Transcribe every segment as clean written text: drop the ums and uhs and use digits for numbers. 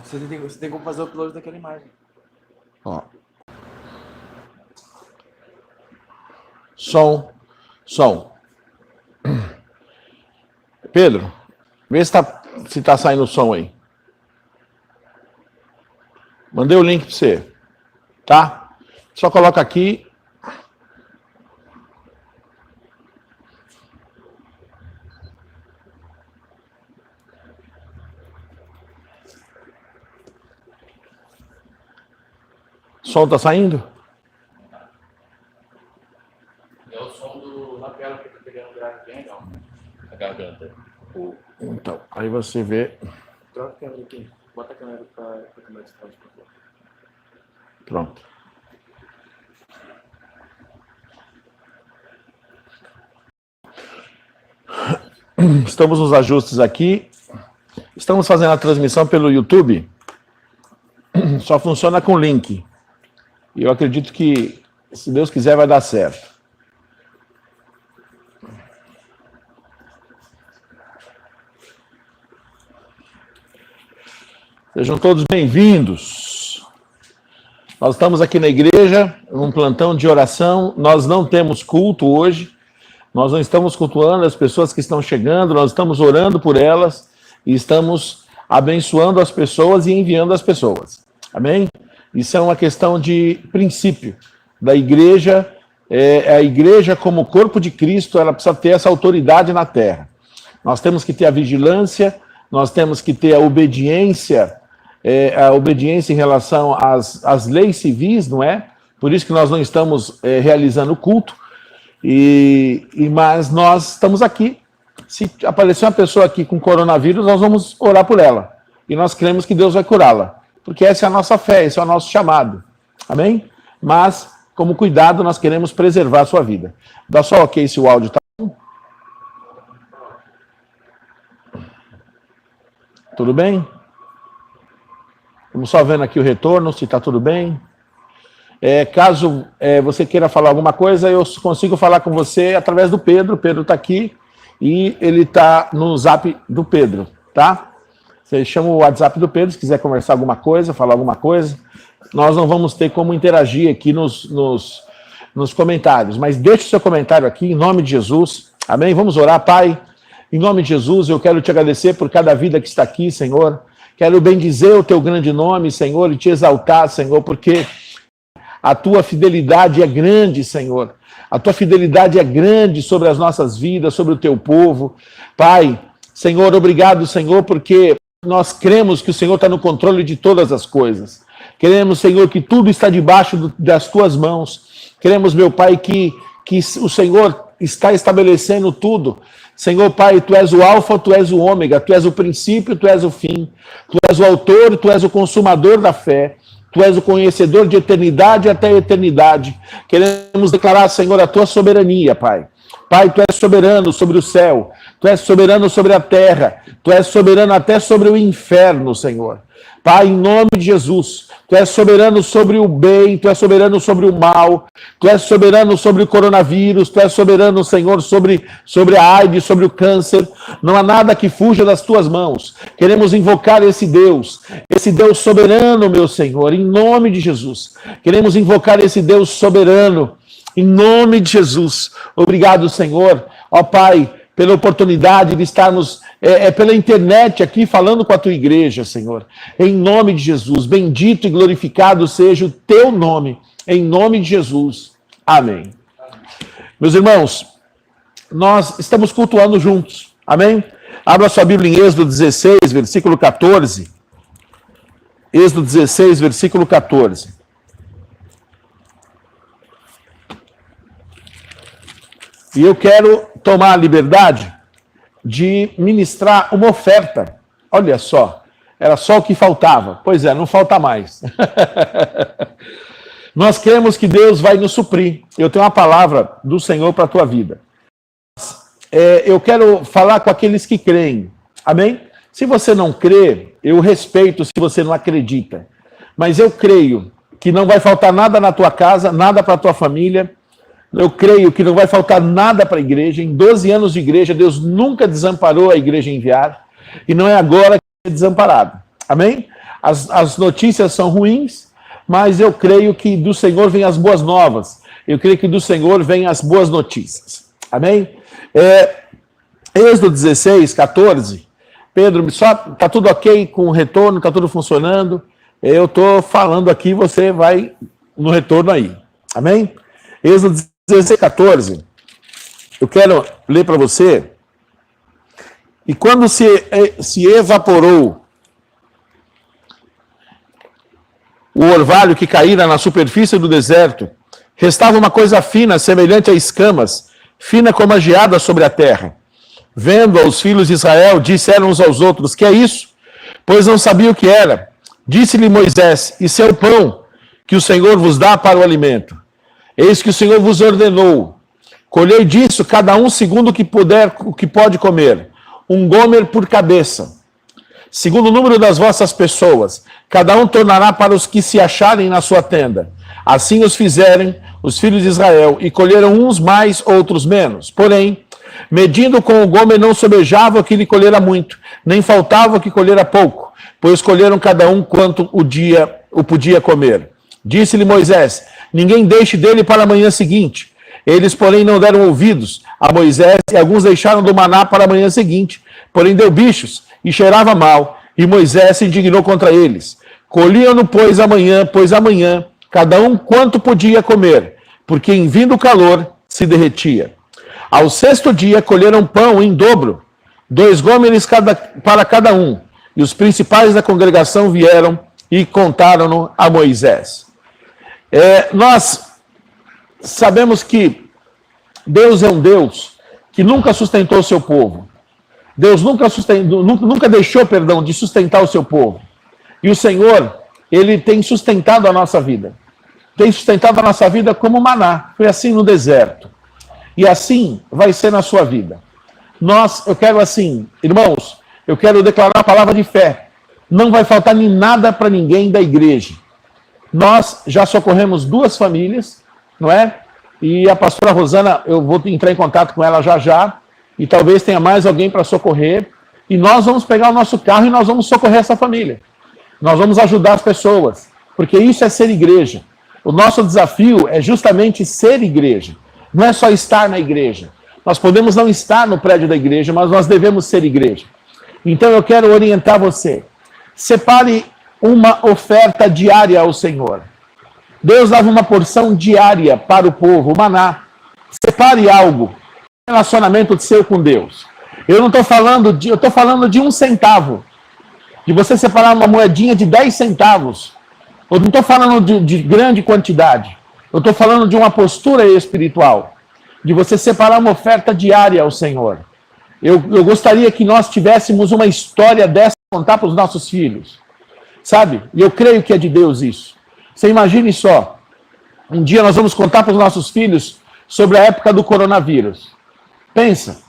Você tem como fazer o upload daquela imagem. Ó. Som. Pedro, vê se tá saindo o som aí. Mandei o link para você. Tá? Só coloca aqui. O som tá saindo? É o som do lapela que tá pegando grave bem legal. A garganta. Então, aí você vê. Troca a câmera aqui. Bota a câmera pra câmera de trás, por favor. Pronto. Estamos nos ajustes aqui. Estamos fazendo a transmissão pelo YouTube. Só funciona com link. E eu acredito que, se Deus quiser, vai dar certo. Sejam todos bem-vindos. Nós estamos aqui na igreja, num plantão de oração. Nós não temos culto hoje. Nós não estamos cultuando as pessoas que estão chegando. Nós estamos orando por elas e estamos abençoando as pessoas e enviando as pessoas. Amém? Isso é uma questão de princípio da igreja. A igreja, como corpo de Cristo, ela precisa ter essa autoridade na terra. Nós temos que ter a vigilância, nós temos que ter a obediência em relação às leis civis, não é? Por isso que nós não estamos realizando o culto, mas nós estamos aqui. Se aparecer uma pessoa aqui com coronavírus, nós vamos orar por ela. E nós cremos que Deus vai curá-la. Porque essa é a nossa fé, esse é o nosso chamado. Amém? Mas, como cuidado, nós queremos preservar a sua vida. Dá só ok se o áudio está bom. Tudo bem? Vamos só vendo aqui o retorno, se está tudo bem. Caso você queira falar alguma coisa, eu consigo falar com você através do Pedro. O Pedro está aqui e ele está no zap do Pedro, tá? Você chama o WhatsApp do Pedro, se quiser conversar alguma coisa, falar alguma coisa. Nós não vamos ter como interagir aqui nos comentários, mas deixe o seu comentário aqui, em nome de Jesus. Amém? Vamos orar, Pai. Em nome de Jesus, eu quero te agradecer por cada vida que está aqui, Senhor. Quero bendizer o teu grande nome, Senhor, e te exaltar, Senhor, porque a tua fidelidade é grande, Senhor. A tua fidelidade é grande sobre as nossas vidas, sobre o teu povo. Pai, Senhor, obrigado, Senhor, porque nós cremos que o Senhor está no controle de todas as coisas. Queremos, Senhor, que tudo está debaixo das tuas mãos. Queremos, meu Pai, que o Senhor está estabelecendo tudo. Senhor, Pai, tu és o alfa, tu és o ômega, tu és o princípio, tu és o fim. Tu és o autor, tu és o consumador da fé. Tu és o conhecedor de eternidade até a eternidade. Queremos declarar, Senhor, a tua soberania, Pai. Pai, tu és soberano sobre o céu, tu és soberano sobre a terra, tu és soberano até sobre o inferno, Senhor. Pai, em nome de Jesus, tu és soberano sobre o bem, tu és soberano sobre o mal, tu és soberano sobre o coronavírus, tu és soberano, Senhor, sobre a AIDS, sobre o câncer. Não há nada que fuja das tuas mãos. Queremos invocar esse Deus soberano, meu Senhor, em nome de Jesus. Queremos invocar esse Deus soberano, em nome de Jesus. Obrigado, Senhor. Ó Pai, pela oportunidade de estarmos pela internet aqui falando com a tua igreja, Senhor. Em nome de Jesus. Bendito e glorificado seja o teu nome. Em nome de Jesus. Amém. Meus irmãos, nós estamos cultuando juntos. Amém? Abra sua Bíblia em Êxodo 16, versículo 14. Êxodo 16, versículo 14. E eu quero tomar a liberdade de ministrar uma oferta. Olha só, era só o que faltava. Pois é, não falta mais. Nós cremos que Deus vai nos suprir. Eu tenho uma palavra do Senhor para a tua vida. Eu quero falar com aqueles que creem. Amém? Se você não crê, eu respeito se você não acredita. Mas eu creio que não vai faltar nada na tua casa, nada para a tua família. Eu creio que não vai faltar nada para a igreja. Em 12 anos de igreja, Deus nunca desamparou a igreja enviar. E não é agora que é desamparado. Amém? as notícias são ruins, mas eu creio que do Senhor vem as boas novas. Eu creio que do Senhor vem as boas notícias. Amém? Êxodo 16, 14. Pedro, está tudo ok com o retorno? Está tudo funcionando? Eu estou falando aqui, você vai no retorno aí. Amém? Êxodo 16, 14. Eu quero ler para você. E quando se evaporou o orvalho que caíra na superfície do deserto, restava uma coisa fina, semelhante a escamas, fina como a geada sobre a terra. Vendo os filhos de Israel, disseram uns aos outros: que é isso? Pois não sabiam o que era. Disse-lhe Moisés: isso é o pão que o Senhor vos dá para o alimento. Eis que o Senhor vos ordenou: colhei disso cada um segundo o que puder, o que pode comer, 1 gomer por cabeça, segundo o número das vossas pessoas. Cada um tornará para os que se acharem na sua tenda. Assim os fizerem os filhos de Israel, e colheram uns mais, outros menos. Porém, medindo com o gomer, não sobejava o que lhe colhera muito, nem faltava o que colhera pouco, pois colheram cada um quanto o podia comer. Disse-lhe Moisés: ninguém deixe dele para a manhã seguinte. Eles, porém, não deram ouvidos a Moisés, e alguns deixaram do maná para a manhã seguinte. Porém, deu bichos e cheirava mal, e Moisés se indignou contra eles. Colhiam-no, pois amanhã, cada um quanto podia comer, porque em vindo o calor se derretia. Ao 6º dia, colheram pão em dobro, 2 gômeres para cada um. E os principais da congregação vieram e contaram-no a Moisés. Nós sabemos que Deus é um Deus que nunca sustentou o seu povo. Deus nunca deixou, de sustentar o seu povo. E o Senhor, Ele tem sustentado a nossa vida. Tem sustentado a nossa vida como maná. Foi assim no deserto. E assim vai ser na sua vida. Irmãos, eu quero declarar a palavra de fé. Não vai faltar nem nada para ninguém da igreja. Nós já socorremos 2 famílias, não é? E a pastora Rosana, eu vou entrar em contato com ela já já, e talvez tenha mais alguém para socorrer, e nós vamos pegar o nosso carro e nós vamos socorrer essa família. Nós vamos ajudar as pessoas, porque isso é ser igreja. O nosso desafio é justamente ser igreja. Não é só estar na igreja. Nós podemos não estar no prédio da igreja, mas nós devemos ser igreja. Então eu quero orientar você. Separe uma oferta diária ao Senhor. Deus dava uma porção diária para o povo, o maná. Separe algo. Relacionamento seu com Deus. Eu estou falando de 1 centavo. De você separar uma moedinha de 10 centavos. Eu não estou falando de grande quantidade. Eu estou falando de uma postura espiritual. De você separar uma oferta diária ao Senhor. Eu gostaria que nós tivéssemos uma história dessa para contar para os nossos filhos. Sabe? E eu creio que é de Deus isso. Você imagine só. Um dia nós vamos contar para os nossos filhos sobre a época do coronavírus. Pensa.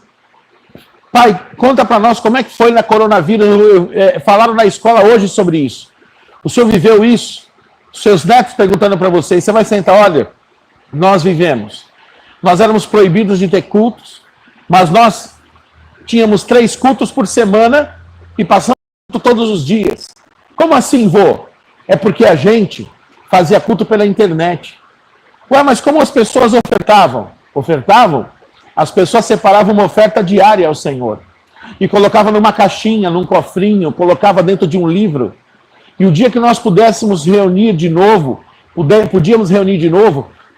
Pai, conta para nós como é que foi na coronavírus. Falaram na escola hoje sobre isso. O senhor viveu isso? Os seus netos perguntando para você. Você vai sentar, olha, nós vivemos. Nós éramos proibidos de ter cultos, mas nós tínhamos 3 cultos por semana e passamos todos os dias. Como assim, vô? É porque a gente fazia culto pela internet. Ué, mas como as pessoas ofertavam? Ofertavam? As pessoas separavam uma oferta diária ao Senhor. E colocavam numa caixinha, num cofrinho, colocava dentro de um livro. E o dia que nós pudéssemos reunir de novo,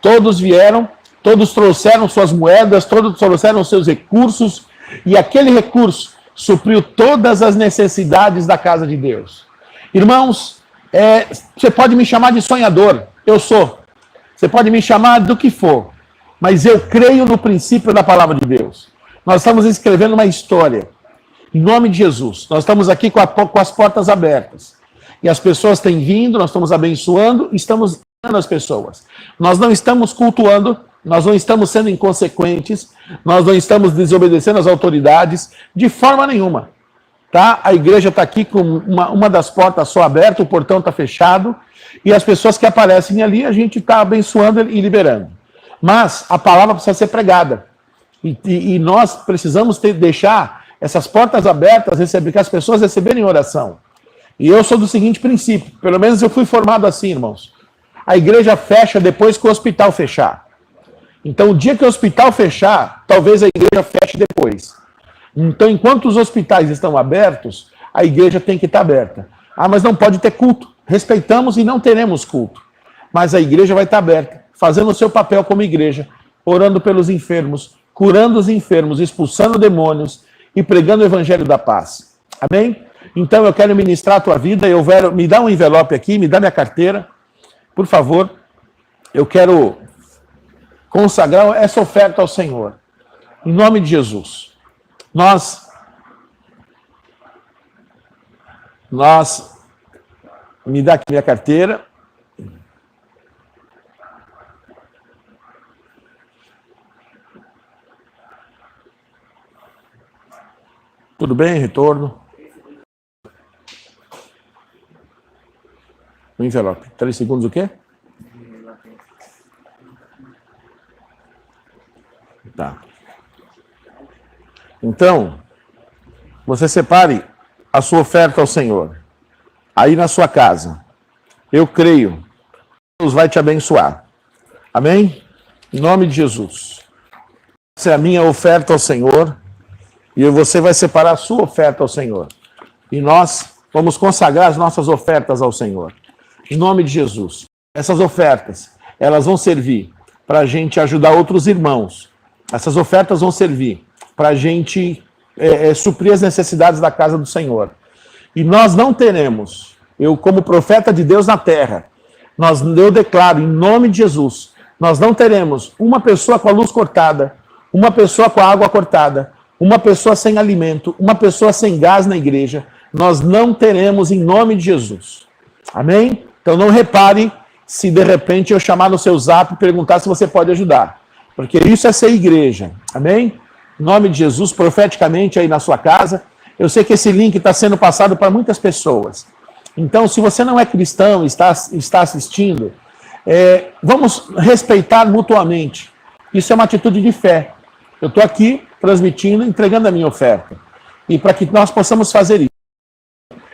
todos vieram, todos trouxeram suas moedas, todos trouxeram seus recursos, e aquele recurso supriu todas as necessidades da casa de Deus. Irmãos, você pode me chamar de sonhador, eu sou. Você pode me chamar do que for, mas eu creio no princípio da palavra de Deus. Nós estamos escrevendo uma história, em nome de Jesus. Nós estamos aqui com as portas abertas. E as pessoas têm vindo, nós estamos abençoando, estamos dando as pessoas. Nós não estamos cultuando, nós não estamos sendo inconsequentes, nós não estamos desobedecendo às autoridades, de forma nenhuma. Tá? A igreja está aqui com uma das portas só aberta, o portão está fechado, e as pessoas que aparecem ali, a gente está abençoando e liberando. Mas a palavra precisa ser pregada. E nós precisamos deixar essas portas abertas, que as pessoas receberem oração. E eu sou do seguinte princípio, pelo menos eu fui formado assim, irmãos. A igreja fecha depois que o hospital fechar. Então, o dia que o hospital fechar, talvez a igreja feche depois. Então, enquanto os hospitais estão abertos, a igreja tem que estar aberta. Ah, mas não pode ter culto. Respeitamos e não teremos culto. Mas a igreja vai estar aberta, fazendo o seu papel como igreja, orando pelos enfermos, curando os enfermos, expulsando demônios e pregando o evangelho da paz. Amém? Então, eu quero ministrar a tua vida. Me dá um envelope aqui, me dá minha carteira. Por favor, eu quero consagrar essa oferta ao Senhor. Em nome de Jesus. Me dá aqui minha carteira. Tudo bem, retorno? O envelope. 3 segundos o quê? Tá. Então, você separe a sua oferta ao Senhor. Aí na sua casa. Eu creio. Deus vai te abençoar. Amém? Em nome de Jesus. Essa é a minha oferta ao Senhor. E você vai separar a sua oferta ao Senhor. E nós vamos consagrar as nossas ofertas ao Senhor. Em nome de Jesus. Essas ofertas, elas vão servir para a gente ajudar outros irmãos. Essas ofertas vão servir para a gente suprir as necessidades da casa do Senhor. E nós não teremos, eu como profeta de Deus na terra, eu declaro em nome de Jesus, nós não teremos uma pessoa com a luz cortada, uma pessoa com a água cortada, uma pessoa sem alimento, uma pessoa sem gás na igreja. Nós não teremos em nome de Jesus. Amém? Então não repare se de repente eu chamar no seu zap e perguntar se você pode ajudar. Porque isso é ser igreja. Amém? Em nome de Jesus, profeticamente aí na sua casa. Eu sei que esse link está sendo passado para muitas pessoas. Então, se você não é cristão e está assistindo, vamos respeitar mutuamente. Isso é uma atitude de fé. Eu estou aqui transmitindo, entregando a minha oferta. E para que nós possamos fazer isso.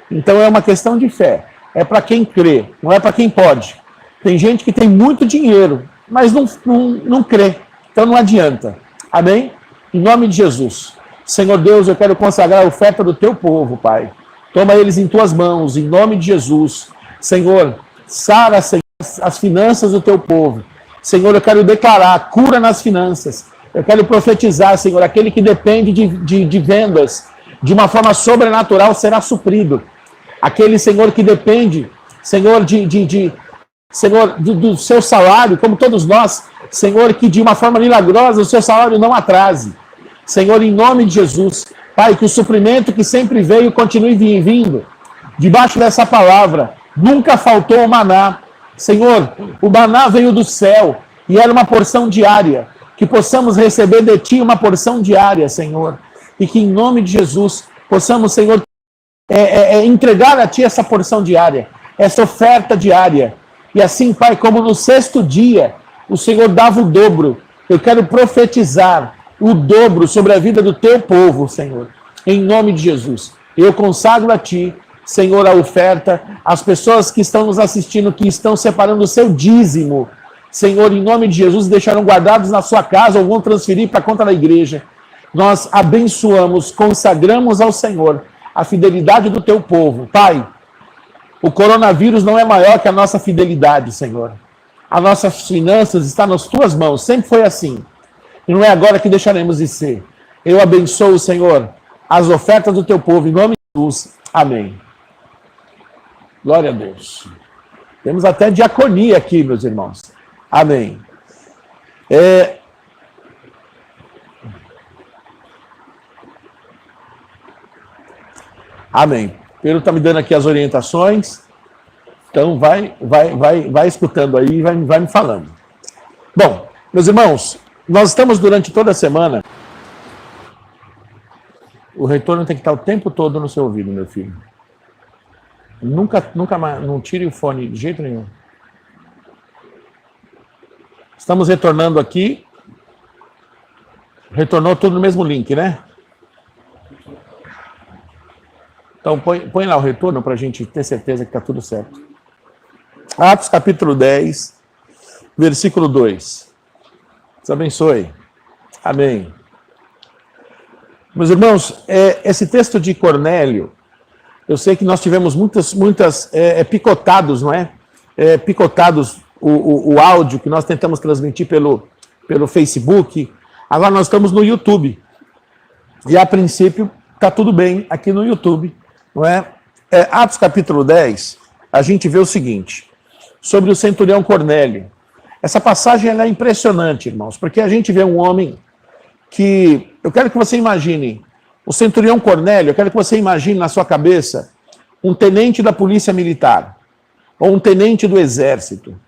Então é uma questão de fé. É para quem crê, não é para quem pode. Tem gente que tem muito dinheiro, mas não crê. Então não adianta. Amém? Em nome de Jesus. Senhor Deus, eu quero consagrar a oferta do teu povo, Pai. Toma eles em tuas mãos, em nome de Jesus. Senhor, sara, Senhor, as finanças do teu povo. Senhor, eu quero declarar cura nas finanças. Eu quero profetizar, Senhor, aquele que depende de vendas, de uma forma sobrenatural, será suprido. Aquele, Senhor, que depende, Senhor, Senhor, do seu salário, como todos nós, Senhor, que de uma forma milagrosa o seu salário não atrase. Senhor, em nome de Jesus, Pai, que o suprimento que sempre veio continue vindo. Debaixo dessa palavra, nunca faltou o maná. Senhor, o maná veio do céu e era uma porção diária. Que possamos receber de Ti uma porção diária, Senhor. E que em nome de Jesus possamos, Senhor, entregar a Ti essa porção diária, essa oferta diária. E assim, Pai, como no 6º dia, o Senhor dava o dobro. Eu quero profetizar o dobro sobre a vida do Teu povo, Senhor. Em nome de Jesus. Eu consagro a Ti, Senhor, a oferta, as pessoas que estão nos assistindo, que estão separando o seu dízimo, Senhor, em nome de Jesus, deixaram guardados na sua casa ou vão transferir para a conta da igreja. Nós abençoamos, consagramos ao Senhor a fidelidade do teu povo. Pai, o coronavírus não é maior que a nossa fidelidade, Senhor. As nossas finanças estão nas tuas mãos, sempre foi assim. E não é agora que deixaremos de ser. Eu abençoo, Senhor, as ofertas do teu povo, em nome de Jesus. Amém. Glória a Deus. Temos até diaconia aqui, meus irmãos. Amém. Amém. Pedro está me dando aqui as orientações. Então vai escutando aí e vai me falando. Bom, meus irmãos, nós estamos durante toda a semana. O retorno tem que estar o tempo todo no seu ouvido, meu filho. Nunca mais, não tire o fone de jeito nenhum. Estamos retornando aqui. Retornou tudo no mesmo link, né? Então põe lá o retorno para a gente ter certeza que está tudo certo. Atos capítulo 10, versículo 2. Deus abençoe. Amém. Meus irmãos, esse texto de Cornélio, eu sei que nós tivemos muitas picotados, não é? Picotados o áudio que nós tentamos transmitir pelo Facebook. Agora nós estamos no YouTube. E a princípio está tudo bem aqui no YouTube, não é? Atos capítulo 10, a gente vê o seguinte, sobre o centurião Cornélio. Essa passagem ela é impressionante, irmãos, porque a gente vê um homem que... Eu quero que você imagine, o centurião Cornélio, eu quero que você imagine na sua cabeça um tenente da polícia militar, ou um tenente do exército,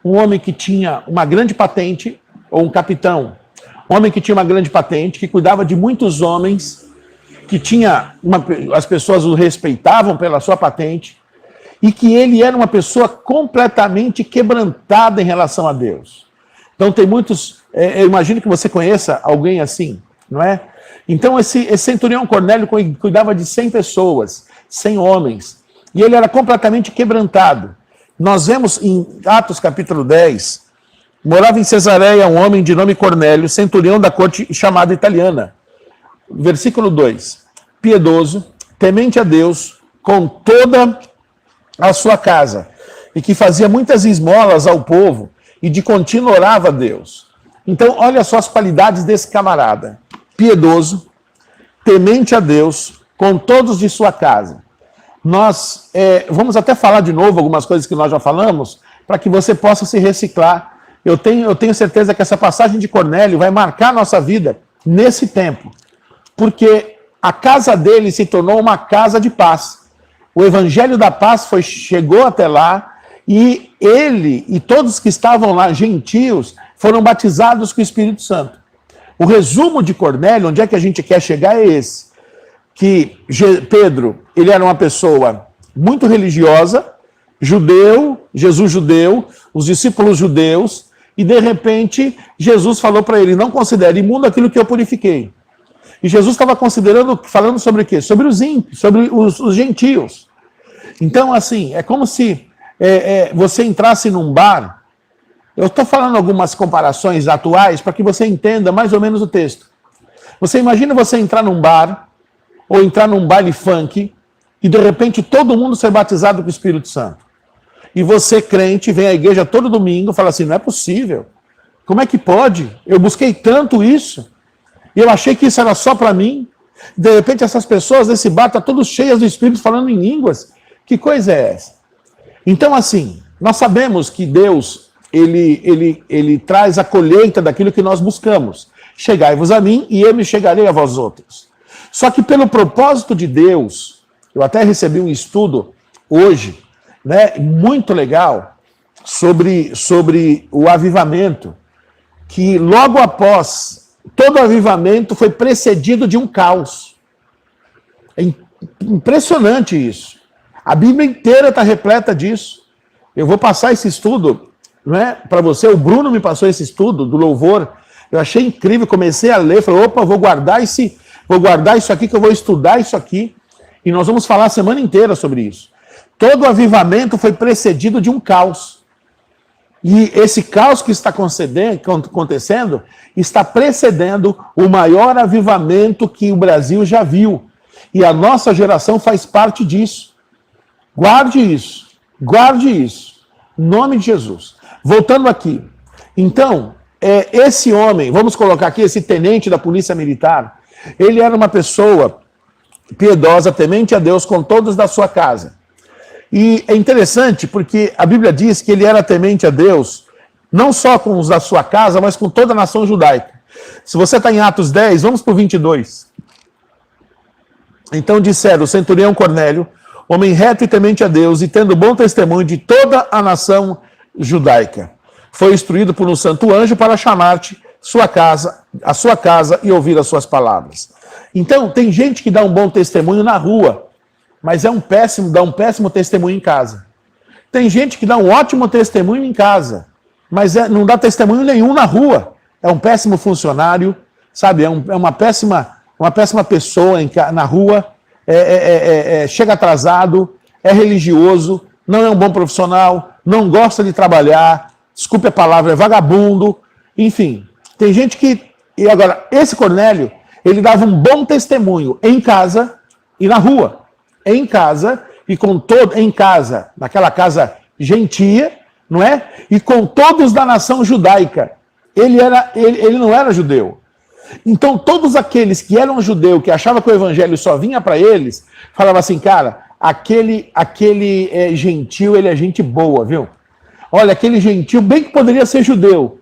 um homem que tinha uma grande patente, ou um capitão, um homem que tinha uma grande patente, que cuidava de muitos homens, que as pessoas o respeitavam pela sua patente, e que ele era uma pessoa completamente quebrantada em relação a Deus. Então tem muitos, eu imagino que você conheça alguém assim, não é? Então esse centurião Cornélio cuidava de 100 pessoas, 100 homens, e ele era completamente quebrantado. Nós vemos em Atos capítulo 10, morava em Cesareia um homem de nome Cornélio, centurião da corte chamada italiana. Versículo 2, piedoso, temente a Deus, com toda a sua casa, e que fazia muitas esmolas ao povo, e de contínuo orava a Deus. Então, olha só as qualidades desse camarada. Piedoso, temente a Deus, com todos de sua casa. Nós vamos até falar de novo algumas coisas que nós já falamos, para que você possa se reciclar. Eu tenho certeza que essa passagem de Cornélio vai marcar a nossa vida nesse tempo, porque a casa dele se tornou uma casa de paz. O evangelho da paz chegou até lá, e ele e todos que estavam lá, gentios, foram batizados com o Espírito Santo. O resumo de Cornélio, onde é que a gente quer chegar, é esse. Que Pedro, ele era uma pessoa muito religiosa, judeu, Jesus judeu, os discípulos judeus, e de repente Jesus falou para ele, não considere imundo aquilo que eu purifiquei. E Jesus estava falando sobre o quê? Sobre os ímpios, sobre os gentios. Então, assim, é como se você entrasse num bar. Eu estou falando algumas comparações atuais para que você entenda mais ou menos o texto. Você imagina você entrar num bar, ou entrar num baile funk, e de repente todo mundo ser batizado com o Espírito Santo. E você, crente, vem à igreja todo domingo e fala assim, não é possível. Como é que pode? Eu busquei tanto isso, e eu achei que isso era só para mim. De repente essas pessoas desse bar estão todas cheias do Espírito falando em línguas. Que coisa é essa? Então, assim, nós sabemos que Deus, ele traz a colheita daquilo que nós buscamos. Chegai-vos a mim e eu me chegarei a vós outros. Só que pelo propósito de Deus, eu até recebi um estudo hoje, né, muito legal, sobre o avivamento, que logo após, todo avivamento foi precedido de um caos. É impressionante isso. A Bíblia inteira está repleta disso. Eu vou passar esse estudo, né, para você. O Bruno me passou esse estudo do louvor. Eu achei incrível, comecei a ler, falei, opa, vou guardar isso aqui, que eu vou estudar isso aqui. E nós vamos falar a semana inteira sobre isso. Todo avivamento foi precedido de um caos. E esse caos que está acontecendo está precedendo o maior avivamento que o Brasil já viu. E a nossa geração faz parte disso. Guarde isso, em nome de Jesus. Voltando aqui, então, esse homem, vamos colocar aqui esse tenente da polícia militar, ele era uma pessoa piedosa, temente a Deus com todos da sua casa. E é interessante porque a Bíblia diz que ele era temente a Deus, não só com os da sua casa, mas com toda a nação judaica. Se você está em Atos 10, vamos para o 22. Então disseram, o centurião Cornélio, homem reto e temente a Deus, e tendo bom testemunho de toda a nação judaica. Foi instruído por um santo anjo para chamar-te a sua casa e ouvir as suas palavras. Então, tem gente que dá um bom testemunho na rua, mas dá um péssimo testemunho em casa. Tem gente que dá um ótimo testemunho em casa, mas não dá testemunho nenhum na rua. É um péssimo funcionário, sabe? É uma péssima pessoa na rua. chega atrasado, é religioso, não é um bom profissional, não gosta de trabalhar, desculpe a palavra, é vagabundo, enfim. Tem gente que... E agora, esse Cornélio, ele dava um bom testemunho em casa e na rua. Em casa, naquela casa gentia, não é? E com todos da nação judaica. Ele não era judeu. Então, todos aqueles que eram judeus, que achavam que o evangelho só vinha para eles, falavam assim, cara, aquele gentil, ele é gente boa, viu? Olha, aquele gentil, bem que poderia ser judeu.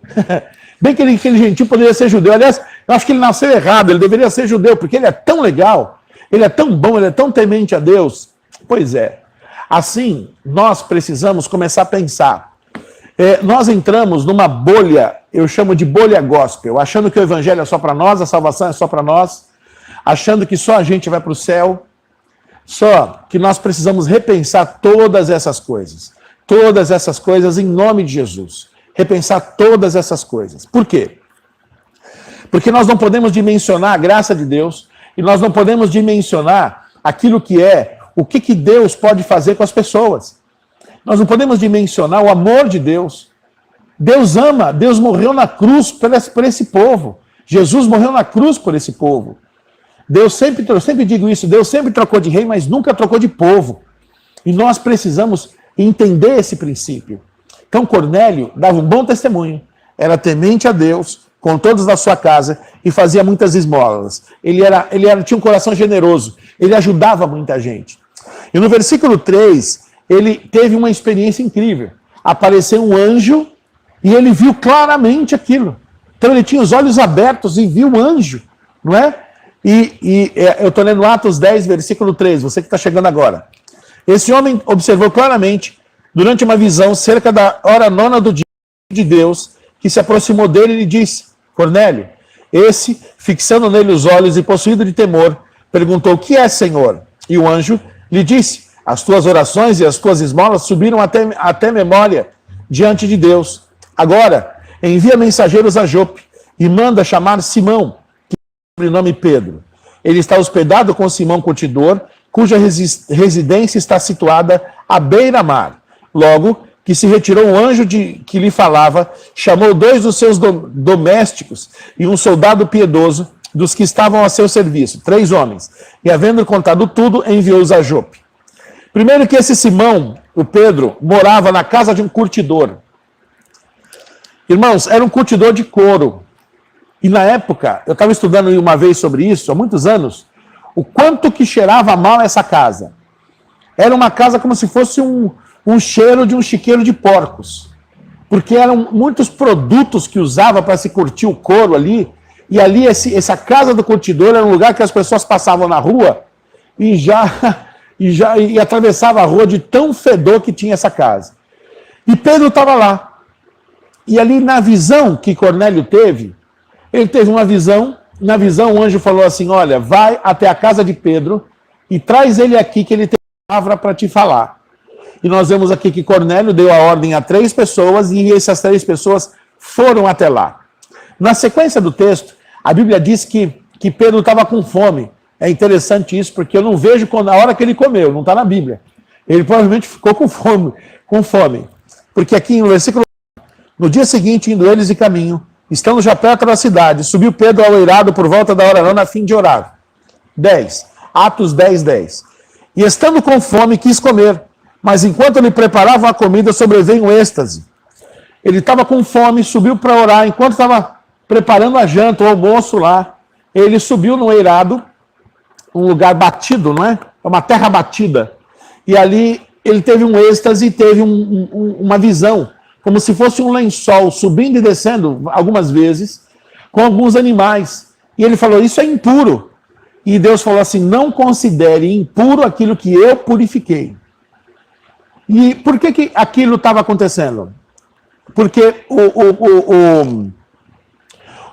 Bem que aquele gentil poderia ser judeu. Aliás, eu acho que ele nasceu errado, ele deveria ser judeu, porque ele é tão legal, ele é tão bom, ele é tão temente a Deus. Pois é. Assim, nós precisamos começar a pensar. Nós entramos numa bolha, eu chamo de bolha gospel, achando que o evangelho é só para nós, a salvação é só para nós, achando que só a gente vai para o céu. Só que nós precisamos repensar todas essas coisas em nome de Jesus. Repensar todas essas coisas. Por quê? Porque nós não podemos dimensionar a graça de Deus e nós não podemos dimensionar aquilo que o que Deus pode fazer com as pessoas. Nós não podemos dimensionar o amor de Deus. Deus ama, Deus morreu na cruz por esse povo. Jesus morreu na cruz por esse povo. Eu sempre digo isso, Deus sempre trocou de rei, mas nunca trocou de povo. E nós precisamos entender esse princípio. Então Cornélio dava um bom testemunho, era temente a Deus, com todos da sua casa, e fazia muitas esmolas. Ele tinha um coração generoso, ele ajudava muita gente. E no versículo 3, ele teve uma experiência incrível. Apareceu um anjo e ele viu claramente aquilo. Então ele tinha os olhos abertos e viu um anjo, não é? Eu estou lendo Atos 10, versículo 3, você que está chegando agora. Esse homem observou claramente, durante uma visão, cerca da hora 9 do dia de Deus, que se aproximou dele e lhe disse, Cornélio, esse, fixando nele os olhos e possuído de temor, perguntou, o que é, Senhor? E o anjo lhe disse, as tuas orações e as tuas esmolas subiram até memória diante de Deus. Agora, envia mensageiros a Jope e manda chamar Simão, que tem o nome Pedro. Ele está hospedado com Simão Curtidor, cuja residência está situada à beira-mar. Logo que se retirou o anjo que lhe falava, chamou 2 dos seus domésticos e um soldado piedoso dos que estavam a seu serviço, 3 homens. E havendo contado tudo, enviou-os a Jope. Primeiro que esse Simão, o Pedro, morava na casa de um curtidor. Irmãos, era um curtidor de couro. E na época, eu estava estudando uma vez sobre isso, há muitos anos, o quanto que cheirava mal essa casa. Era uma casa como se fosse um cheiro de um chiqueiro de porcos. Porque eram muitos produtos que usava para se curtir o couro ali. E ali, essa casa do curtidor era um lugar que as pessoas passavam na rua e atravessava a rua de tão fedor que tinha essa casa. E Pedro estava lá. E ali na visão que Cornélio teve, ele teve uma visão. Na visão o anjo falou assim, olha, vai até a casa de Pedro e traz ele aqui que ele tem uma palavra para te falar. E nós vemos aqui que Cornélio deu a ordem a 3 pessoas e essas 3 pessoas foram até lá. Na sequência do texto, a Bíblia diz que Pedro estava com fome. É interessante isso, porque eu não vejo a hora que ele comeu, não está na Bíblia. Ele provavelmente ficou com fome. Porque aqui no versículo, no dia seguinte, indo eles de caminho, estando já perto da cidade, subiu Pedro ao eirado por volta da hora 9 a fim de orar. 10. Atos 10, 10. E estando com fome, quis comer. Mas enquanto ele preparava a comida, sobreveio um êxtase. Ele estava com fome, subiu para orar. Enquanto estava preparando a janta, o almoço lá, ele subiu no eirado, um lugar batido, não é? É uma terra batida. E ali ele teve um êxtase, teve uma visão, como se fosse um lençol subindo e descendo algumas vezes, com alguns animais. E ele falou, isso é impuro. E Deus falou assim, não considere impuro aquilo que eu purifiquei. E por que aquilo estava acontecendo? Porque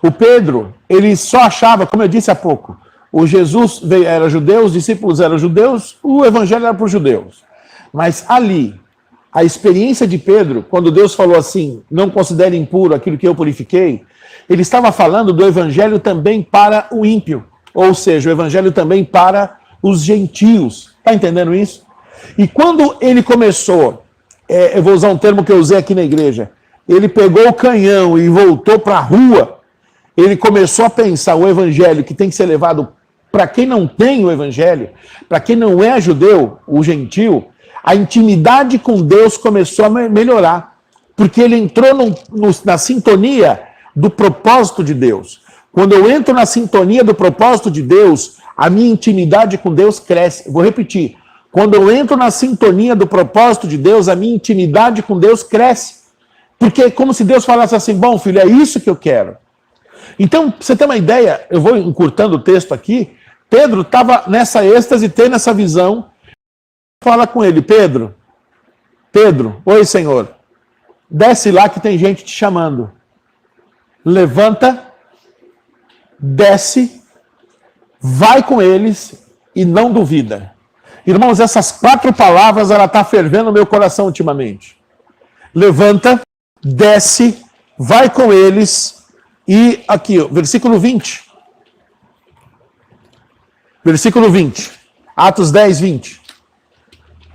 o Pedro, ele só achava, como eu disse há pouco, o Jesus era judeu, os discípulos eram judeus, o evangelho era para os judeus. Mas ali, a experiência de Pedro, quando Deus falou assim, não considere impuro aquilo que eu purifiquei, ele estava falando do evangelho também para o ímpio, ou seja, o evangelho também para os gentios. Está entendendo isso? E quando ele começou, eu vou usar um termo que eu usei aqui na igreja, ele pegou o canhão e voltou para a rua, ele começou a pensar o evangelho que tem que ser levado para quem não tem o evangelho, para quem não é judeu, o gentil, a intimidade com Deus começou a melhorar, porque ele entrou na sintonia do propósito de Deus. Quando eu entro na sintonia do propósito de Deus, a minha intimidade com Deus cresce. Vou repetir. Quando eu entro na sintonia do propósito de Deus, a minha intimidade com Deus cresce. Porque é como se Deus falasse assim, bom, filho, é isso que eu quero. Então, pra você ter uma ideia, eu vou encurtando o texto aqui, Pedro estava nessa êxtase, tendo essa visão, fala com ele, Pedro, oi Senhor, desce lá que tem gente te chamando. Levanta, desce, vai com eles e não duvida. Irmãos, essas 4 palavras, ela está fervendo no meu coração ultimamente. Levanta, desce, vai com eles e aqui, ó, versículo 20. Versículo 20. Atos 10, 20.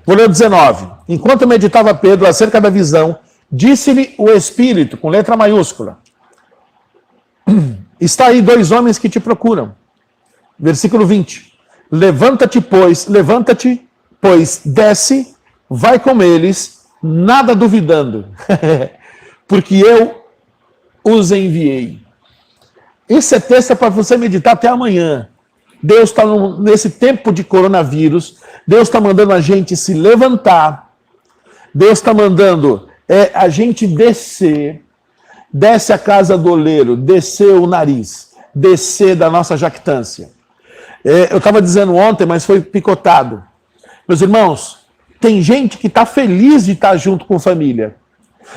Vou ler o 19. Enquanto meditava Pedro acerca da visão, disse-lhe o Espírito, com letra maiúscula, está aí 2 homens que te procuram. Versículo 20. Levanta-te, pois, desce, vai com eles, nada duvidando, porque eu os enviei. Esse texto é para você meditar até amanhã. Deus está nesse tempo de coronavírus, Deus está mandando a gente se levantar, Deus está mandando a gente descer, desce a casa do oleiro, descer o nariz, descer da nossa jactância. Eu estava dizendo ontem, mas foi picotado. Meus irmãos, tem gente que está feliz de estar junto com família.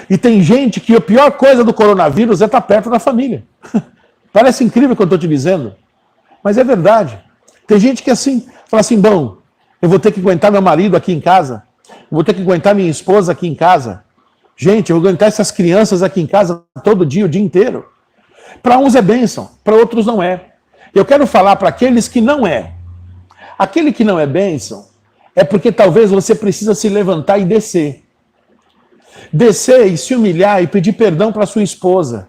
E tem gente que a pior coisa do coronavírus é estar perto da família. Parece incrível o que eu estou te dizendo, mas é verdade. Tem gente que assim, fala assim, bom, eu vou ter que aguentar meu marido aqui em casa, vou ter que aguentar minha esposa aqui em casa. Gente, eu vou aguentar essas crianças aqui em casa todo dia, o dia inteiro. Para uns é bênção, para outros não é. Eu quero falar para aqueles que não é. Aquele que não é bênção é porque talvez você precisa se levantar e descer. Descer e se humilhar e pedir perdão para sua esposa.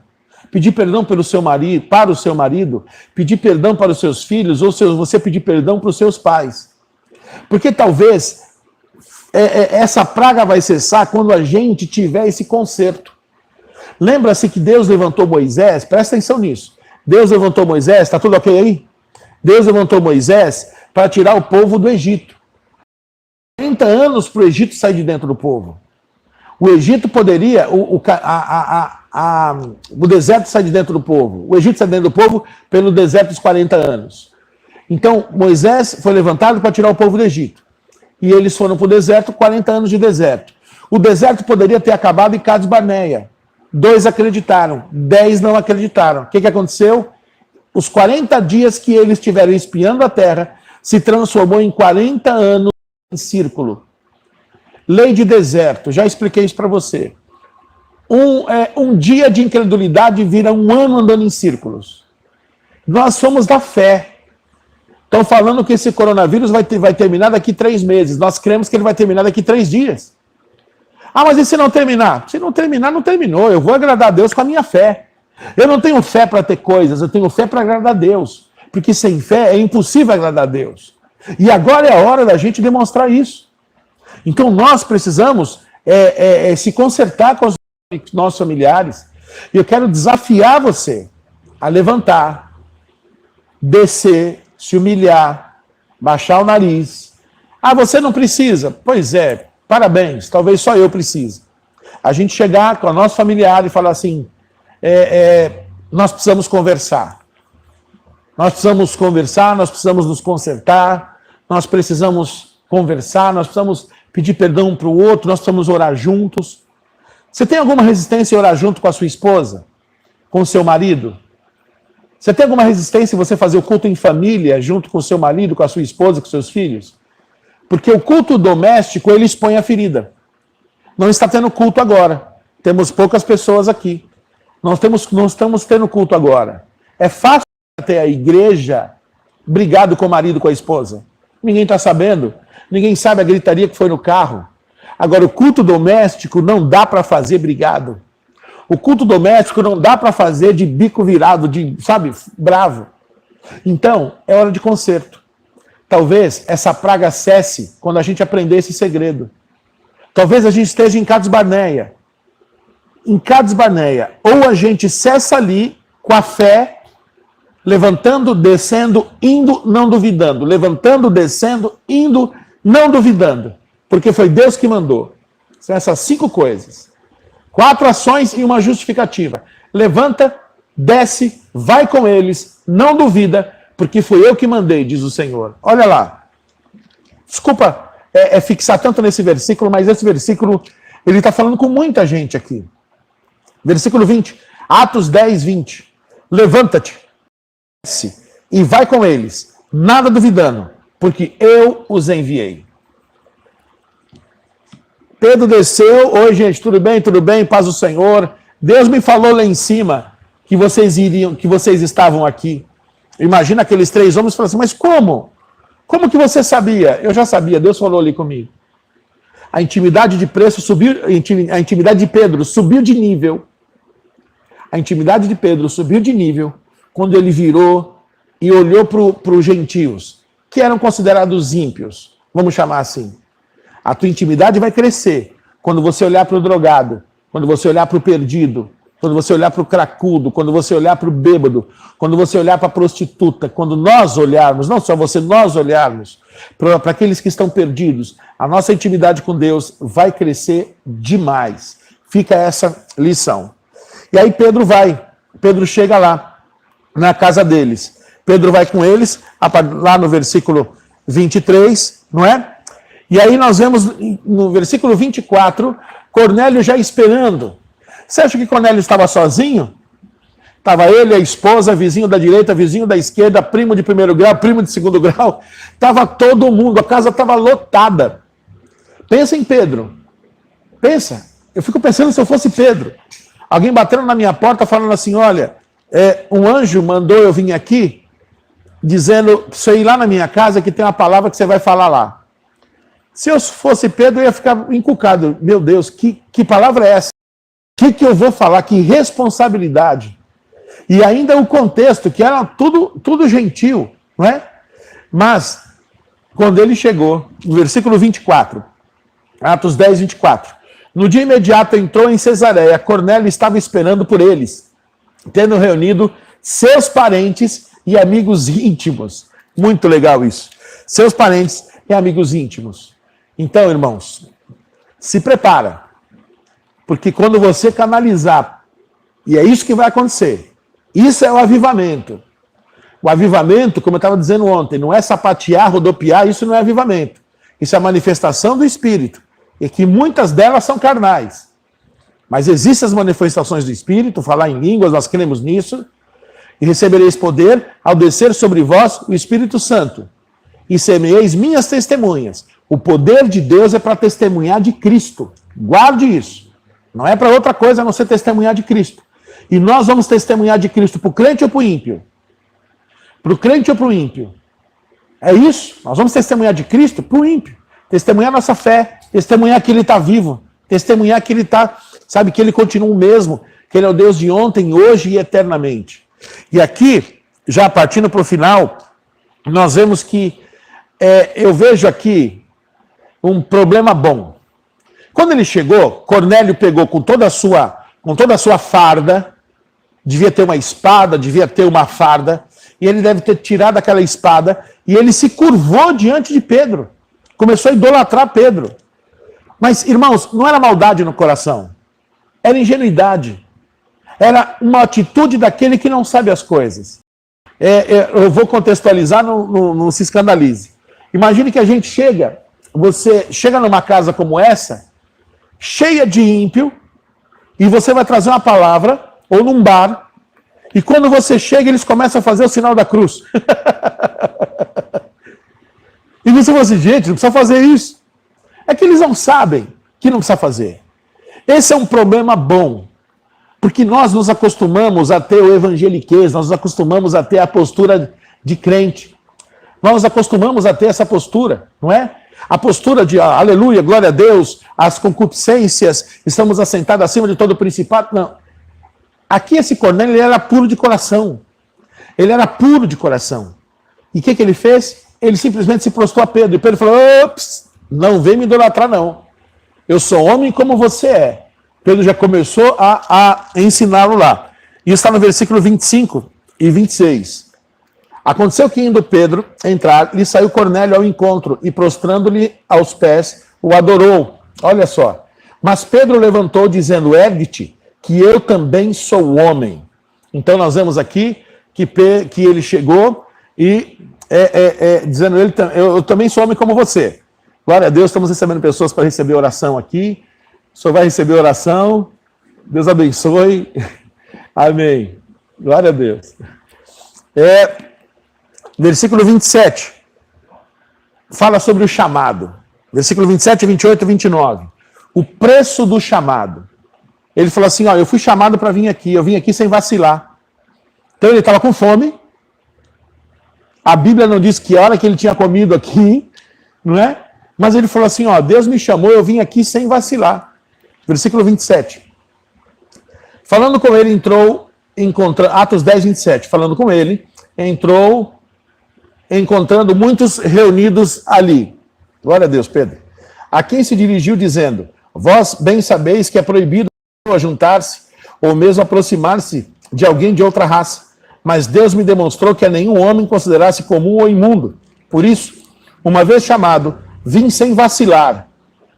Pedir perdão pelo seu marido, para o seu marido, pedir perdão para os seus filhos, ou você pedir perdão para os seus pais. Porque talvez essa praga vai cessar quando a gente tiver esse conserto. Lembra-se que Deus levantou Moisés, presta atenção nisso. Deus levantou Moisés, está tudo ok aí? Deus levantou Moisés para tirar o povo do Egito. 30 anos para o Egito sair de dentro do povo. O Egito poderia, o deserto sai de dentro do povo. O Egito sai de dentro do povo pelo deserto dos 40 anos. Então, Moisés foi levantado para tirar o povo do Egito. E eles foram para o deserto, 40 anos de deserto. O deserto poderia ter acabado em Cades Barneia. 2 acreditaram, 10 não acreditaram. O que aconteceu? Os 40 dias que eles estiveram espiando a terra se transformou em 40 anos em círculo. Lei de deserto, já expliquei isso para você. Um dia de incredulidade vira um ano andando em círculos. Nós somos da fé. Estão falando que esse coronavírus vai terminar daqui 3 meses. Nós cremos que ele vai terminar daqui 3 dias. Ah, mas e se não terminar? Se não terminar, não terminou. Eu vou agradar a Deus com a minha fé. Eu não tenho fé para ter coisas, eu tenho fé para agradar a Deus. Porque sem fé é impossível agradar a Deus. E agora é a hora da gente demonstrar isso. Então nós precisamos se consertar com os nossos familiares. E eu quero desafiar você a levantar, descer, se humilhar, baixar o nariz. Ah, você não precisa? Pois é, parabéns, talvez só eu precise. A gente chegar com o nosso familiar e falar assim, nós precisamos conversar. Nós precisamos conversar, nós precisamos nos consertar, nós precisamos conversar, nós precisamos pedir perdão um para o outro, nós precisamos orar juntos. Você tem alguma resistência em orar junto com a sua esposa? Com o seu marido? Você tem alguma resistência em você fazer o culto em família, junto com o seu marido, com a sua esposa, com os seus filhos? Porque o culto doméstico, ele expõe a ferida. Não está tendo culto agora. Temos poucas pessoas aqui. Não estamos tendo culto agora. É fácil ter a igreja brigado com o marido, com a esposa. Ninguém está sabendo. Ninguém sabe a gritaria que foi no carro. Agora, o culto doméstico não dá para fazer brigado. O culto doméstico não dá para fazer de bico virado, de, sabe, bravo. Então, é hora de conserto. Talvez essa praga cesse quando a gente aprender esse segredo. Talvez a gente esteja em Cades Barneia. Em Cades Barneia, ou a gente cessa ali com a fé, levantando, descendo, indo, não duvidando. Levantando, descendo, indo, não duvidando. Porque foi Deus que mandou. São essas 5 coisas. 4 ações e uma justificativa. Levanta, desce, vai com eles, não duvida, porque fui eu que mandei, diz o Senhor. Olha lá. Desculpa fixar tanto nesse versículo, mas esse versículo, ele está falando com muita gente aqui. Versículo 20, Atos 10, 20. Levanta-te, desce, e vai com eles, nada duvidando, porque eu os enviei. Pedro desceu, oi gente, tudo bem, paz do Senhor. Deus me falou lá em cima que vocês estavam aqui. Imagina aqueles 3 homens falando assim, mas como? Como que você sabia? Eu já sabia, Deus falou ali comigo. A intimidade de preço subiu, a intimidade de Pedro subiu de nível. A intimidade de Pedro subiu de nível quando ele virou e olhou para os gentios, que eram considerados ímpios, vamos chamar assim. A tua intimidade vai crescer quando você olhar para o drogado, quando você olhar para o perdido, quando você olhar para o cracudo, quando você olhar para o bêbado, quando você olhar para a prostituta, quando nós olharmos, não só você, nós olharmos para aqueles que estão perdidos, a nossa intimidade com Deus vai crescer demais. Fica essa lição. E aí Pedro chega lá, na casa deles. Pedro vai com eles, lá no versículo 23, não é? E aí nós vemos no versículo 24, Cornélio já esperando. Você acha que Cornélio estava sozinho? Estava ele, a esposa, vizinho da direita, vizinho da esquerda, primo de 1º grau, primo de 2º grau. Estava todo mundo, a casa estava lotada. Pensa em Pedro. Pensa. Eu fico pensando se eu fosse Pedro. Alguém batendo na minha porta falando assim, olha, um anjo mandou eu vir aqui, dizendo para você ir lá na minha casa que tem uma palavra que você vai falar lá. Se eu fosse Pedro, eu ia ficar encucado. Meu Deus, que palavra é essa? O que eu vou falar? Que responsabilidade. E ainda o contexto, que era tudo gentil, não é? Mas, quando ele chegou, no versículo 24, Atos 10, 24, no dia imediato entrou em Cesareia, Cornélio estava esperando por eles, tendo reunido seus parentes e amigos íntimos. Muito legal isso. Seus parentes e amigos íntimos. Então, irmãos, se prepara. Porque quando você canalizar, e é isso que vai acontecer, isso é o avivamento. O avivamento, como eu estava dizendo ontem, não é sapatear, rodopiar, isso não é avivamento. Isso é a manifestação do Espírito. E que muitas delas são carnais. Mas existem as manifestações do Espírito, falar em línguas, nós cremos nisso. E recebereis poder ao descer sobre vós o Espírito Santo. E semeeis minhas testemunhas. O poder de Deus é para testemunhar de Cristo. Guarde isso. Não é para outra coisa a não ser testemunhar de Cristo. E nós vamos testemunhar de Cristo para o crente ou para o ímpio? Para o crente ou para o ímpio? É isso. Nós vamos testemunhar de Cristo para o ímpio. Testemunhar nossa fé. Testemunhar que Ele está vivo. Testemunhar que Ele está, sabe, que Ele continua o mesmo. Que Ele é o Deus de ontem, hoje e eternamente. E aqui, já partindo para o final, nós vemos que eu vejo aqui um problema bom. Quando ele chegou, Cornélio pegou com toda a sua farda, devia ter uma espada, devia ter uma farda, e ele deve ter tirado aquela espada, e ele se curvou diante de Pedro. Começou a idolatrar Pedro. Mas, irmãos, não era maldade no coração, era ingenuidade. Era uma atitude daquele que não sabe as coisas. Eu vou contextualizar, não se escandalize. Imagine que a gente você chega numa casa como essa, cheia de ímpio, e você vai trazer uma palavra, ou num bar, e quando você chega, eles começam a fazer o sinal da cruz. E você fala assim, gente, não precisa fazer isso. É que eles não sabem que não precisa fazer. Esse é um problema bom, porque nós nos acostumamos a ter o evangeliquez, nós nos acostumamos a ter a postura de crente. Nós acostumamos a ter essa postura, não é? A postura de aleluia, glória a Deus, as concupiscências, estamos assentados acima de todo o principado. Não. Aqui esse Cornélio, ele era puro de coração. Ele era puro de coração. E o que ele fez? Ele simplesmente se prostrou a Pedro. E Pedro falou, ops, não vem me idolatrar não. Eu sou homem como você é. Pedro já começou a ensiná-lo lá. E está no versículo 25 e 26. Aconteceu que indo Pedro entrar, lhe saiu Cornélio ao encontro e prostrando-lhe aos pés, o adorou. Olha só. Mas Pedro levantou dizendo, ergue-te, que eu também sou homem. Então nós vemos aqui que ele chegou e dizendo, eu também sou homem como você. Glória a Deus, estamos recebendo pessoas para receber oração aqui. O senhor vai receber oração. Deus abençoe. Amém. Glória a Deus. Versículo 27. Fala sobre o chamado. Versículo 27, 28 e 29. O preço do chamado. Ele falou assim, ó, eu fui chamado para vir aqui. Eu vim aqui sem vacilar. Então ele estava com fome. A Bíblia não diz que hora que ele tinha comido aqui, não é? Mas ele falou assim, ó, Deus me chamou, eu vim aqui sem vacilar. Versículo 27. Falando com ele, Atos 10, 27. Falando com ele, entrou, encontrando muitos reunidos ali. Glória a Deus, Pedro. A quem se dirigiu dizendo, vós bem sabeis que é proibido juntar-se, ou mesmo aproximar-se de alguém de outra raça. Mas Deus me demonstrou que a nenhum homem considerasse comum ou imundo. Por isso, uma vez chamado, vim sem vacilar.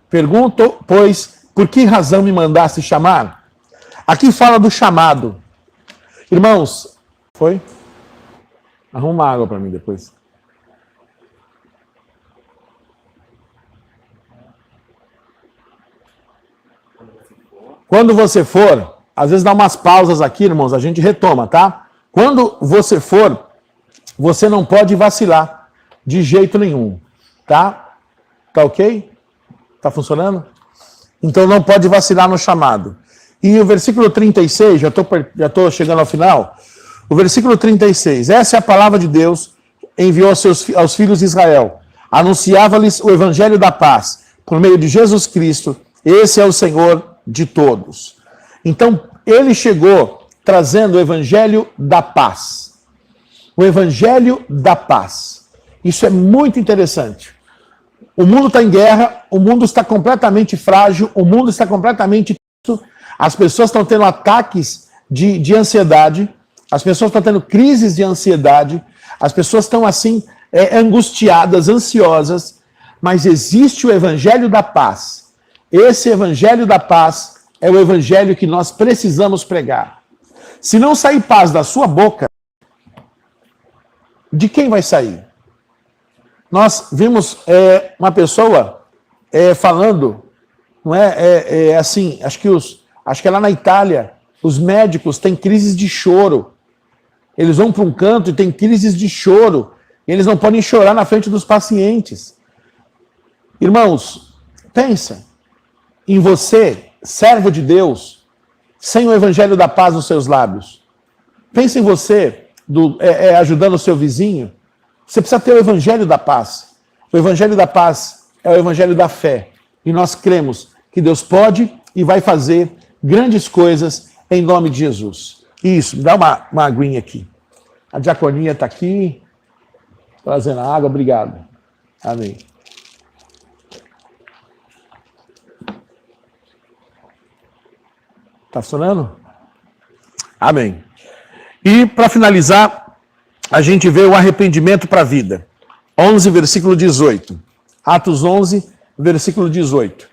Pergunto, pois, por que razão me mandaste chamar? Aqui fala do chamado. Irmãos, foi? Arruma água para mim depois. Quando você for, às vezes dá umas pausas aqui, irmãos, a gente retoma, tá? Quando você for, você não pode vacilar de jeito nenhum, tá? Tá ok? Tá funcionando? Então não pode vacilar no chamado. E o versículo 36, já estou chegando ao final. O versículo 36, essa é a palavra de Deus, enviou aos filhos de Israel. Anunciava-lhes o evangelho da paz, por meio de Jesus Cristo. Esse é o Senhor de todos. Então, ele chegou trazendo o evangelho da paz. O evangelho da paz. Isso é muito interessante. O mundo está em guerra, o mundo está completamente frágil, o mundo está completamente... As pessoas estão tendo ataques de ansiedade, as pessoas estão tendo crises de ansiedade, as pessoas estão assim, angustiadas, ansiosas, mas existe o evangelho da paz. Esse evangelho da paz é o evangelho que nós precisamos pregar. Se não sair paz da sua boca, de quem vai sair? Nós vimos uma pessoa falando, não assim, acho que lá na Itália, os médicos têm crises de choro. Eles vão para um canto e têm crises de choro. E eles não podem chorar na frente dos pacientes. Irmãos, pensa em você, servo de Deus, sem o evangelho da paz nos seus lábios. Pensa em você ajudando o seu vizinho. Você precisa ter o evangelho da paz. O evangelho da paz é o evangelho da fé. E nós cremos que Deus pode e vai fazer grandes coisas em nome de Jesus. Isso, me dá uma aguinha aqui. A diaconia está aqui, trazendo a água, obrigado. Amém. Está funcionando? Amém. E para finalizar, a gente vê o arrependimento para a vida. 11, versículo 18. Atos 11, versículo 18.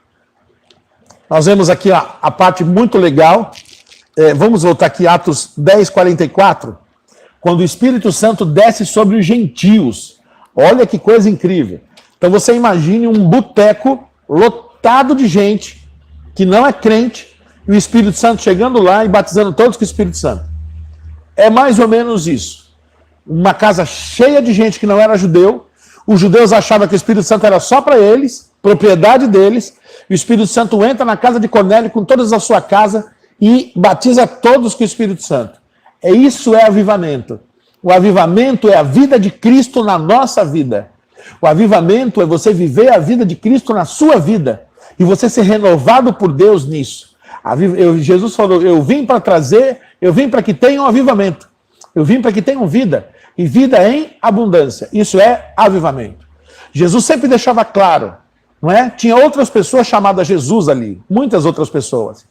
Nós vemos aqui a parte muito legal. Vamos voltar aqui, Atos 10, 44. Quando o Espírito Santo desce sobre os gentios. Olha que coisa incrível. Então você imagine um boteco lotado de gente que não é crente, e o Espírito Santo chegando lá e batizando todos com o Espírito Santo. É mais ou menos isso. Uma casa cheia de gente que não era judeu. Os judeus achavam que o Espírito Santo era só para eles, propriedade deles. E o Espírito Santo entra na casa de Cornélio com toda a sua casa e batiza todos com o Espírito Santo. Isso é avivamento. O avivamento é a vida de Cristo na nossa vida. O avivamento é você viver a vida de Cristo na sua vida e você ser renovado por Deus nisso. Jesus falou, eu vim para que tenham avivamento. Eu vim para que tenham vida, e vida em abundância. Isso é avivamento. Jesus sempre deixava claro, não é? Tinha outras pessoas chamadas Jesus ali, muitas outras pessoas.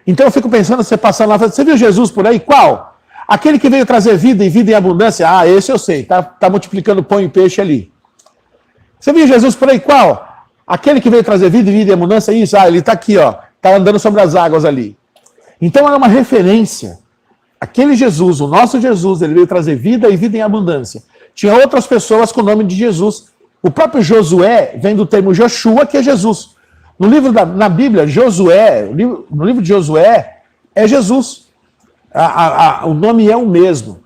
Então eu fico pensando, você passando lá, você viu Jesus por aí? Qual? Aquele que veio trazer vida e vida em abundância? Ah, esse eu sei, tá multiplicando pão e peixe ali. Você viu Jesus por aí? Qual? Aquele que veio trazer vida e vida em abundância? Isso, ele está aqui, ó, está andando sobre as águas ali. Então era uma referência. Aquele Jesus, o nosso Jesus, ele veio trazer vida e vida em abundância. Tinha outras pessoas com o nome de Jesus. O próprio Josué vem do termo Joshua, que é Jesus. No livro na Bíblia, Josué, no livro de Josué, é Jesus. O nome é o mesmo.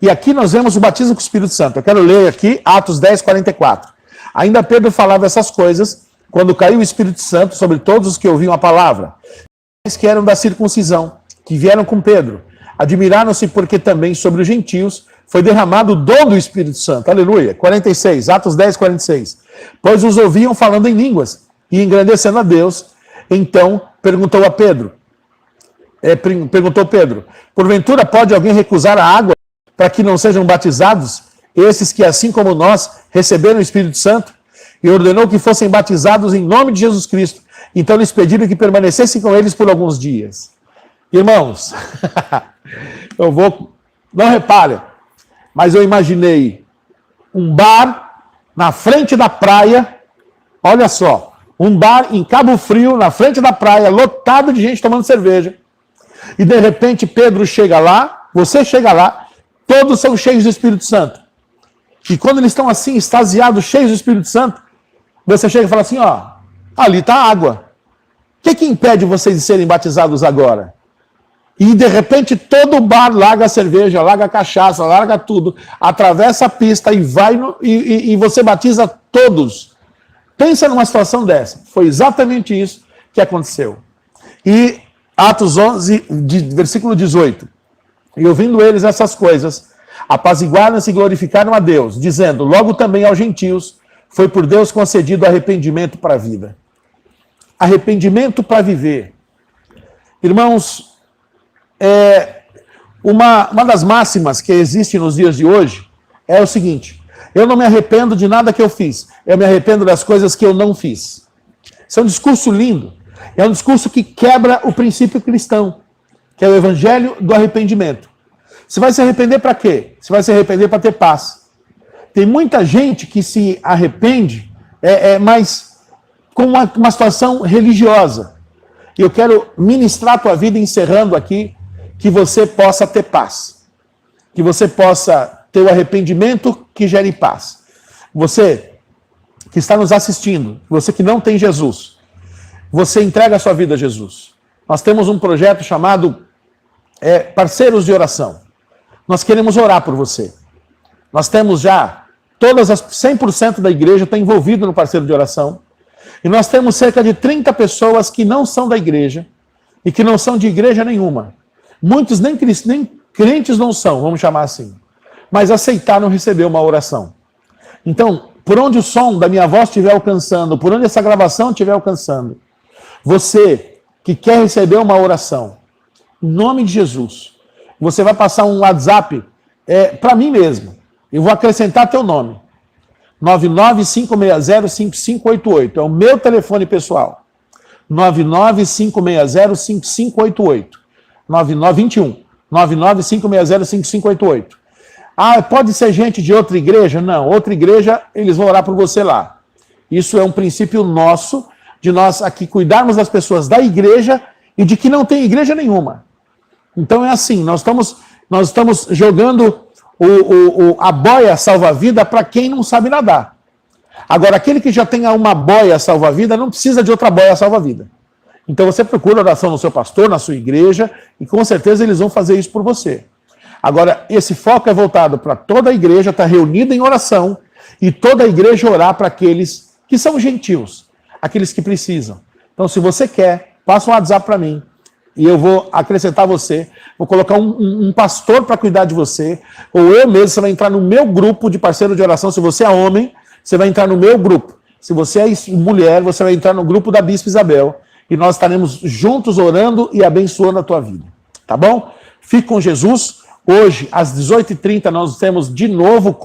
E aqui nós vemos o batismo com o Espírito Santo. Eu quero ler aqui Atos 10, 44. Ainda Pedro falava essas coisas quando caiu o Espírito Santo sobre todos os que ouviam a palavra. Eles que eram da circuncisão, que vieram com Pedro, admiraram-se porque também sobre os gentios foi derramado o dom do Espírito Santo. Aleluia. 46, Atos 10, 46. Pois os ouviam falando em línguas e engrandecendo a Deus. Então perguntou Pedro, porventura pode alguém recusar a água para que não sejam batizados esses que, assim como nós, receberam o Espírito Santo? E ordenou que fossem batizados em nome de Jesus Cristo. Então lhes pediram que permanecessem com eles por alguns dias. Irmãos, não reparem, mas eu imaginei um bar na frente da praia, olha só, um bar em Cabo Frio, na frente da praia, lotado de gente tomando cerveja. E de repente Pedro chega lá, você chega lá, todos são cheios do Espírito Santo. E quando eles estão assim, extasiados, cheios do Espírito Santo, você chega e fala assim, ó, ali está a água. O que impede vocês de serem batizados agora? E de repente todo o bar larga a cerveja, larga a cachaça, larga tudo, atravessa a pista e vai e você batiza todos. Pensa numa situação dessa. Foi exatamente isso que aconteceu. E Atos 11, versículo 18. E ouvindo eles essas coisas, apaziguaram-se e glorificaram a Deus, dizendo, logo também aos gentios, foi por Deus concedido arrependimento para a vida. Arrependimento para viver. Irmãos, uma das máximas que existe nos dias de hoje é o seguinte, eu não me arrependo de nada que eu fiz, eu me arrependo das coisas que eu não fiz. Isso é um discurso lindo, é um discurso que quebra o princípio cristão, que é o evangelho do arrependimento. Você vai se arrepender para quê? Você vai se arrepender para ter paz. Tem muita gente que se arrepende, mas com uma situação religiosa. E eu quero ministrar a tua vida encerrando aqui, que você possa ter paz. Que você possa ter o arrependimento que gere paz. Você que está nos assistindo, você que não tem Jesus, você entrega a sua vida a Jesus. Nós temos um projeto chamado Parceiros de Oração. Nós queremos orar por você. Nós temos já 100% da igreja está envolvido no Parceiro de Oração. E nós temos cerca de 30 pessoas que não são da igreja e que não são de igreja nenhuma. Muitos nem crentes não são, vamos chamar assim. Mas aceitaram receber uma oração. Então, por onde o som da minha voz estiver alcançando, por onde essa gravação estiver alcançando, você que quer receber uma oração, em nome de Jesus, você vai passar um WhatsApp para mim mesmo. Eu vou acrescentar teu nome. 995605588. É o meu telefone pessoal. 995605588. 995605588. Ah, pode ser gente de outra igreja? Não, outra igreja, eles vão orar por você lá. Isso é um princípio nosso, de nós aqui cuidarmos das pessoas da igreja e de que não tem igreja nenhuma. Então é assim, nós estamos jogando a boia salva-vida para quem não sabe nadar. Agora, aquele que já tem uma boia salva-vida não precisa de outra boia salva-vida. Então você procura oração no seu pastor, na sua igreja, e com certeza eles vão fazer isso por você. Agora, esse foco é voltado para toda a igreja, está reunida em oração, e toda a igreja orar para aqueles que são gentios, aqueles que precisam. Então, se você quer, passa um WhatsApp para mim, e eu vou acrescentar você, vou colocar um pastor para cuidar de você, ou eu mesmo, você vai entrar no meu grupo de parceiro de oração. Se você é homem, você vai entrar no meu grupo. Se você é mulher, você vai entrar no grupo da Bispa Isabel, e nós estaremos juntos orando e abençoando a tua vida, tá bom? Fique com Jesus. Hoje, às 18h30, nós temos de novo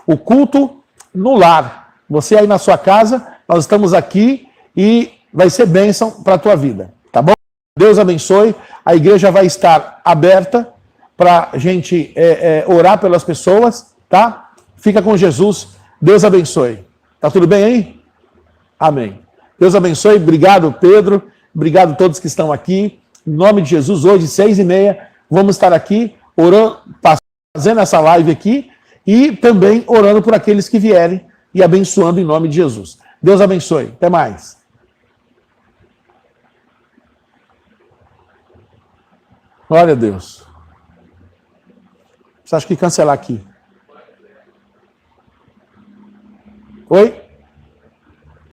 o culto no lar. Você aí na sua casa, nós estamos aqui e vai ser bênção para a tua vida, tá bom? Deus abençoe. A igreja vai estar aberta para a gente orar pelas pessoas, tá? Fica com Jesus. Deus abençoe. Tá tudo bem aí? Amém. Deus abençoe. Obrigado, Pedro. Obrigado a todos que estão aqui. Em nome de Jesus, hoje, 6h30, vamos estar aqui orando, fazendo essa live aqui e também orando por aqueles que vierem e abençoando em nome de Jesus. Deus abençoe. Até mais. Glória a Deus. Você acha que cancelar aqui? Oi?